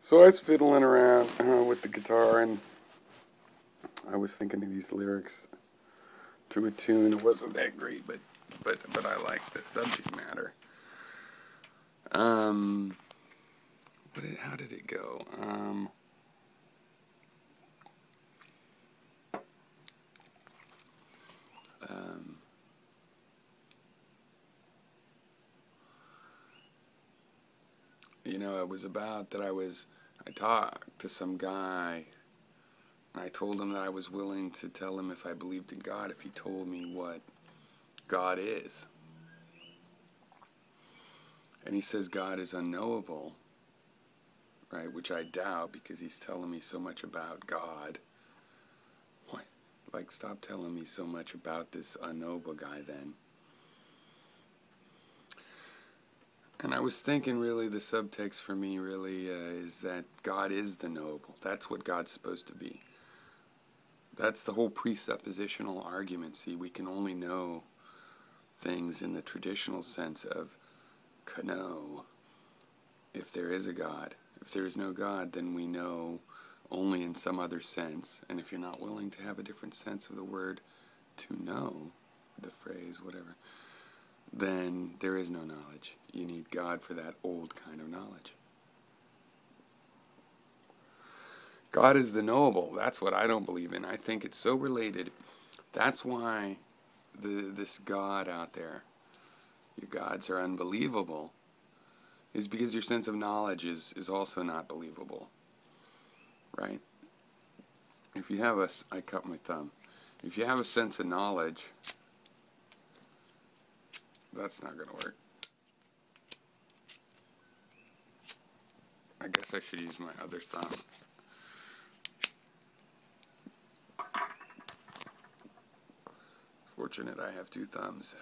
So I was fiddling around with the guitar, and I was thinking of these lyrics to a tune. It wasn't that great, but I liked the subject matter. How did it go? It was about that I talked to some guy, and I told him that I was willing to tell him if I believed in God, if he told me what God is. And he says God is unknowable, right? Which I doubt, because he's telling me so much about God. What? Like, stop telling me so much about this unknowable guy then. And I was thinking, really, the subtext for me really is that God is the knowable. That's what God's supposed to be. That's the whole presuppositional argument. See, we can only know things in the traditional sense of know if there is a God. If there is no God, then we know only in some other sense. And if you're not willing to have a different sense of the word to know, the phrase, whatever, then there is no knowledge. You need God for that old kind of knowledge. God is the knowable. That's what I don't believe in. I think it's so related. That's why this God out there, your gods are unbelievable, is because your sense of knowledge is also not believable. Right? If you have I cut my thumb. If you have a sense of knowledge, that's not going to work. I guess I should use my other thumb. Fortunate I have two thumbs.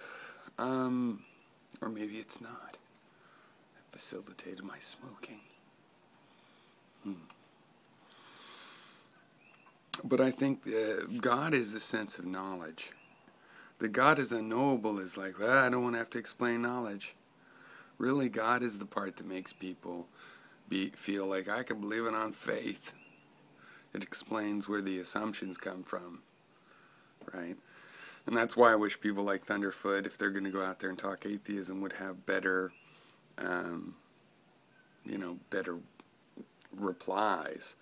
Or maybe it's not. It facilitated my smoking. But I think God is the sense of knowledge. The God is unknowable is like, I don't want to have to explain knowledge. Really, God is the part that makes people feel like I can believe it on faith. It explains where the assumptions come from, right? And that's why I wish people like Thunderfoot, if they're going to go out there and talk atheism, would have better, better replies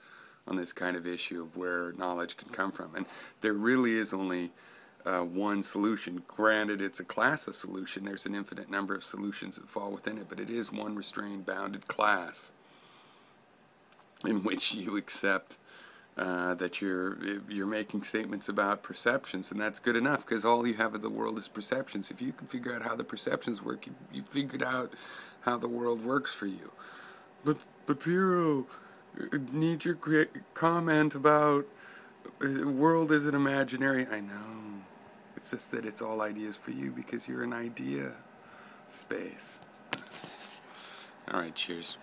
on this kind of issue of where knowledge can come from. And there really is only one solution. Granted, it's a class of solution. There's an infinite number of solutions that fall within it, but it is one restrained, bounded class in which you accept that you're making statements about perceptions, and that's good enough, because all you have of the world is perceptions. If you can figure out how the perceptions work, you figured out how the world works for you. But Piero, need your comment about the world isn't imaginary. I know. It's just that it's all ideas for you because you're an idea space. All right, cheers.